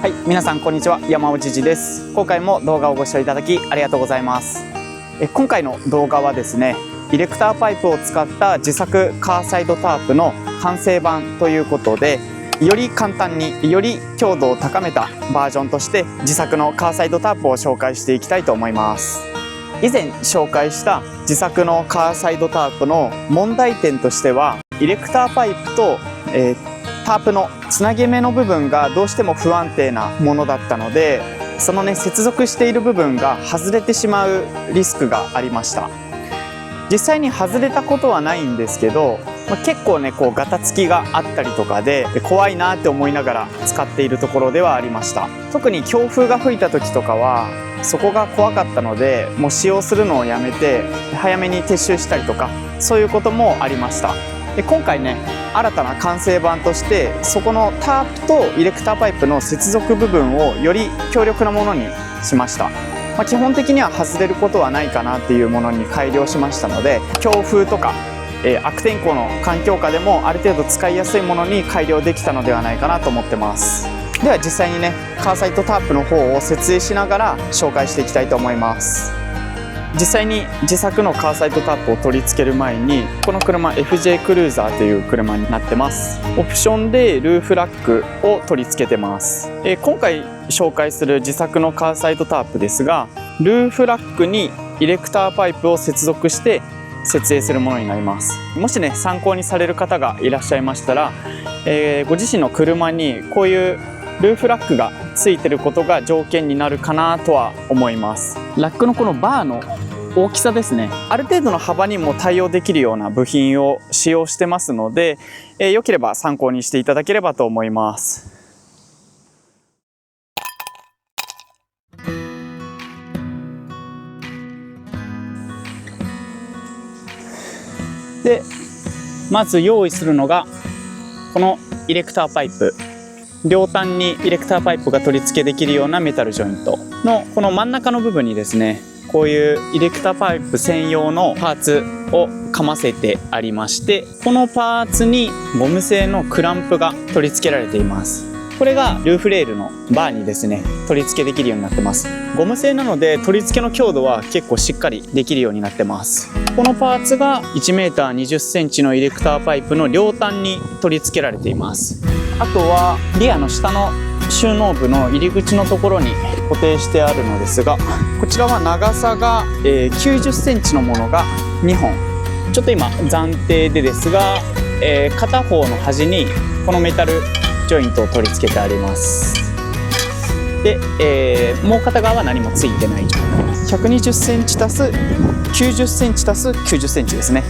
はい、皆さんこんにちは、山尾知事です。今回も動画をご視聴いただきありがとうございます。今回の動画はですね、イレクターパイプを使った自作カーサイドタープの完成版ということで、より簡単により強度を高めたバージョンとして自作のカーサイドタープを紹介していきたいと思います。以前紹介した自作のカーサイドタープの問題点としては、イレクターパイプと、タープのつなぎ目の部分がどうしても不安定なものだったので、その接続している部分が外れてしまうリスクがありました。実際に外れたことはないんですけど、結構ガタつきがあったりとかで怖いなって思いながら使っているところではありました。特に強風が吹いた時とかはそこが怖かったので、もう使用するのをやめて早めに撤収したりとか、そういうこともありました。で今回新たな完成版としてそこのタープとイレクターパイプの接続部分をより強力なものにしました。基本的には外れることはないかなっていうものに改良しましたので、強風とか、悪天候の環境下でもある程度使いやすいものに改良できたのではないかなと思ってます。では実際にカーサイドタープの方を設営しながら紹介していきたいと思います。実際に自作のカーサイドタープを取り付ける前に、この車 FJ クルーザーという車になってます。オプションでルーフラックを取り付けてます。今回紹介する自作のカーサイドタープですが、ルーフラックにイレクターパイプを接続して設営するものになります。もし参考にされる方がいらっしゃいましたら、ご自身の車にこういうルーフラックがついてることが条件になるかなとは思います。ラックのこのバーの大きさですね、ある程度の幅にも対応できるような部品を使用してますので、良ければ参考にしていただければと思います。でまず用意するのがこのイレクターパイプ。両端にイレクターパイプが取り付けできるようなメタルジョイントのこの真ん中の部分にですね、こういうイレクターパイプ専用のパーツをかませてありまして、このパーツにゴム製のクランプが取り付けられています。これがルーフレールのバーにですね取り付けできるようになってます。ゴム製なので取り付けの強度は結構しっかりできるようになってます。このパーツが 1m20cm のイレクターパイプの両端に取り付けられています。あとはリアの下の収納部の入り口のところに固定してあるのですが、こちらは長さが 90cm のものが2本。ちょっと今暫定でですが、片方の端にこのメタルジョイントを取り付けてあります。で、もう片側は何もついてない状態。120cm 足す 90cm 足す 90cm ですね。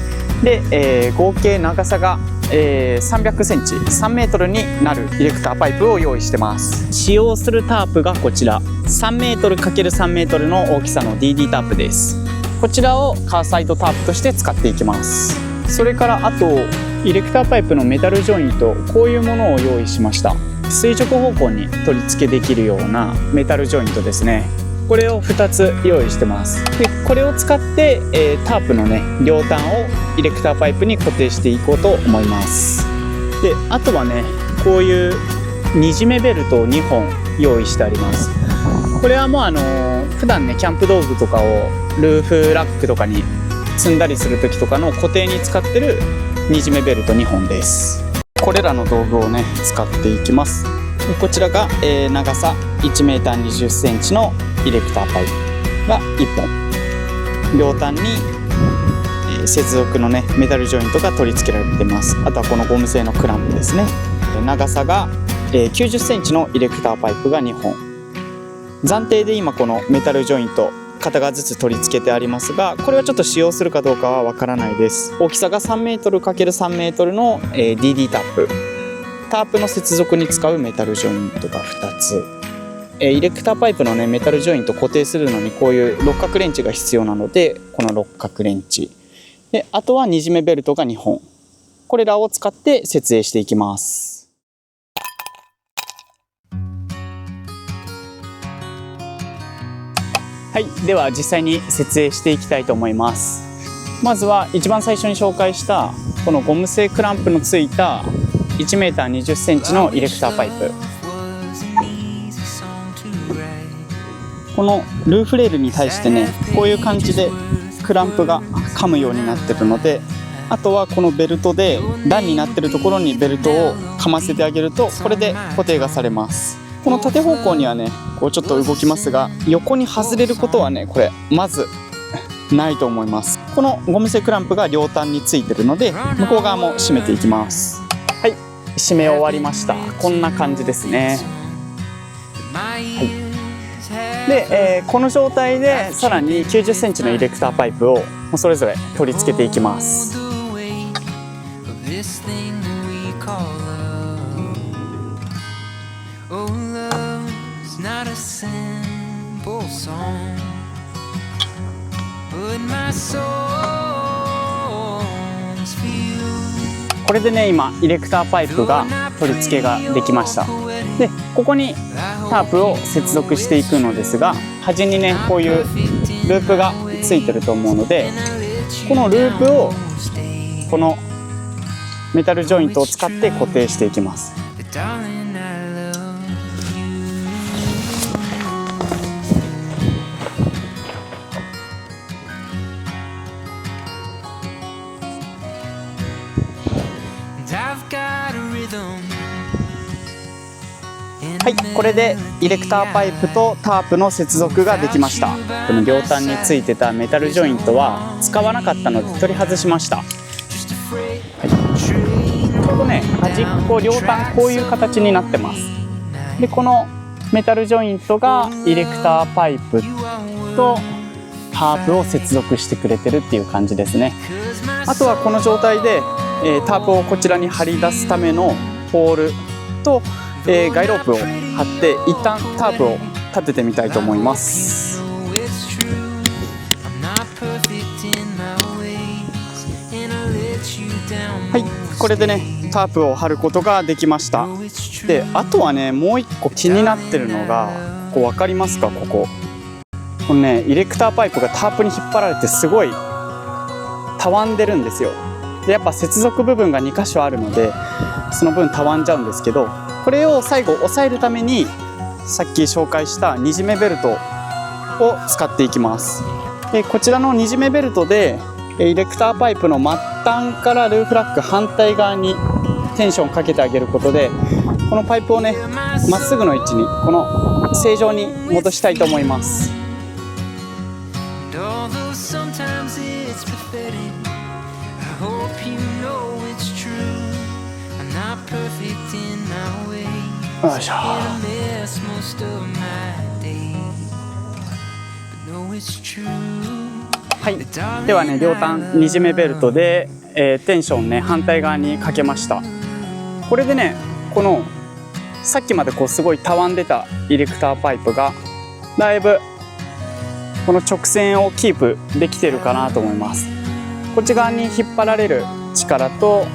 で、合計長さが300cm、3メートルになるイレクターパイプを用意してます。使用するタープがこちら 3m×3 メートルの大きさの DD タープです。こちらをカーサイドタープとして使っていきます。それからあとイレクターパイプのメタルジョイント、こういうものを用意しました。垂直方向に取り付けできるようなメタルジョイントですね。これを2つ用意してます。でこれを使って、タープの両端をイレクターパイプに固定していこうと思います。であとはこういうにじめベルトを2本用意してあります。これはもう普段キャンプ道具とかをルーフラックとかに積んだりする時とかの固定に使ってるにじめベルト2本です。これらの道具を使っていきます。こちらが、長さ 1m20cm のイレクターパイプが1本。両端に、接続のメタルジョイントが取り付けられています。あとはこのゴム製のクランプですね。長さが、90cm のイレクターパイプが2本。暫定で今このメタルジョイント片側ずつ取り付けてありますが、これはちょっと使用するかどうかはわからないです。大きさが 3m×3 メートルの DD タープ。タープの接続に使うメタルジョイントが2つ。イレクターパイプのメタルジョイント固定するのにこういう六角レンチが必要なので、この六角レンチ。で、あとはにじめベルトが2本。これらを使って設営していきます。はい、では実際に設営していきたいと思います。まずは一番最初に紹介したこのゴム製クランプのついた 1m20cm のイレクターパイプ。このルーフレールに対してね、こういう感じでクランプが噛むようになってるので、あとはこのベルトで段になってるところにベルトを噛ませてあげると、これで固定がされます。この縦方向にはね、こうちょっと動きますが、横に外れることはね、これまずないと思います。このゴム製クランプが両端についてるので、向こう側も締めていきます。はい、締め終わりました。こんな感じですね。はい、で、この状態でさらに90センチのイレクターパイプをそれぞれ取り付けていきます。これでね、今イレクターパイプが取り付けができました。で、ここにタープを接続していくのですが、端にね、こういうループがついてると思うので、このループをこのメタルジョイントを使って固定していきます。はい、これでイレクターパイプとタープの接続ができました。この両端についてたメタルジョイントは使わなかったので取り外しました。はい、ちょうどね、端っこ両端こういう形になってます。で、このメタルジョイントがイレクターパイプとタープを接続してくれてるっていう感じですね。あとはこの状態でタープをこちらに張り出すためのポールとガイロープを張って一旦タープを立ててみたいと思います。はい、これでねタープを張ることができました。で、あとはね、もう一個気になってるのが、ここ分かりますか？このね、イレクターパイプがタープに引っ張られてすごいたわんでるんですよ。で、やっぱ接続部分が2箇所あるので、その分たわんじゃうんですけど、これを最後押さえるためにさっき紹介したにじめベルトを使っていきます。で、こちらのにじめベルトでイレクターパイプの末端からルーフラック反対側にテンションをかけてあげることで、このパイプをね、まっすぐの位置にこの正常に戻したいと思います。よいしょ。はい、ではね、両端にじめベルトで、テンションね反対側にかけました。これでね、このさっきまでこうすごいたわんでたイレクターパイプがだいぶこの直線をキープできてるかなと思います。こっち側に引っ張られる力と、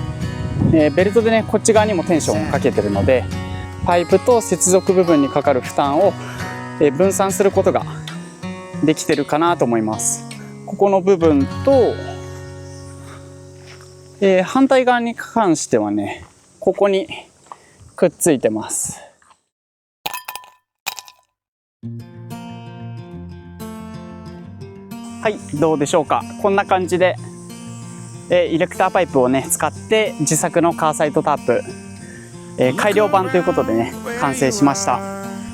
ベルトでねこっち側にもテンションをかけてるので、パイプと接続部分にかかる負担を分散することができてるかなと思います。ここの部分と、反対側に関してはね、ここにくっついてます。はい、どうでしょうか。こんな感じで、イレクターパイプをね使って自作のカーサイトタープ、改良版ということでね完成しました。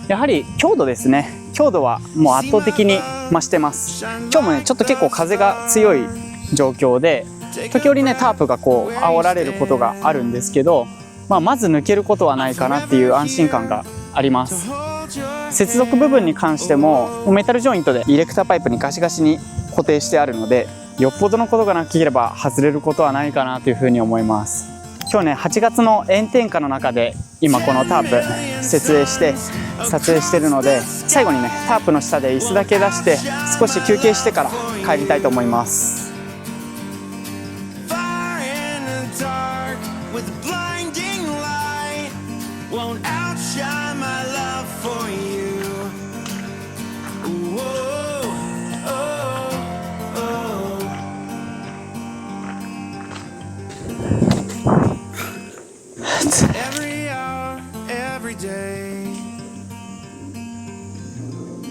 やはり強度ですね。強度はもう圧倒的に増してます。今日もねちょっと結構風が強い状況で、時折ねタープがこう煽られることがあるんですけど、まず抜けることはないかなっていう安心感があります。接続部分に関してもメタルジョイントでイレクターパイプにガシガシに固定してあるので、よっぽどのことがなければ外れることはないかなというふうに思います。今日ね8月の炎天下の中で今このタープ設営して撮影してるので、最後にねタープの下で椅子だけ出して少し休憩してから帰りたいと思います。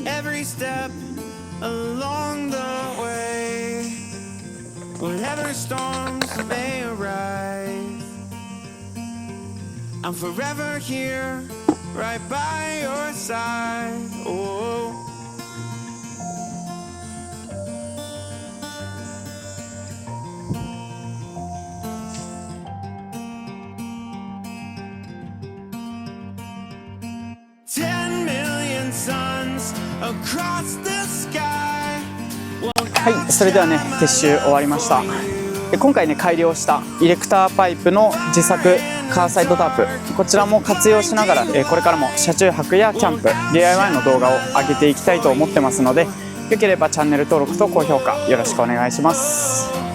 Every step along the way. Whatever storms may arise, I'm forever here, right by your side. Oh. Across the sky. はい、それではね、撤収終わりました。今回ね、改良したイレクターパイプの自作カーサイドタープ、こちらも活用しながら、これからも車中泊やキャンプ DIY の動画を上げていきたいと思ってますので、よければチャンネル登録と高評価よろしくお願いします。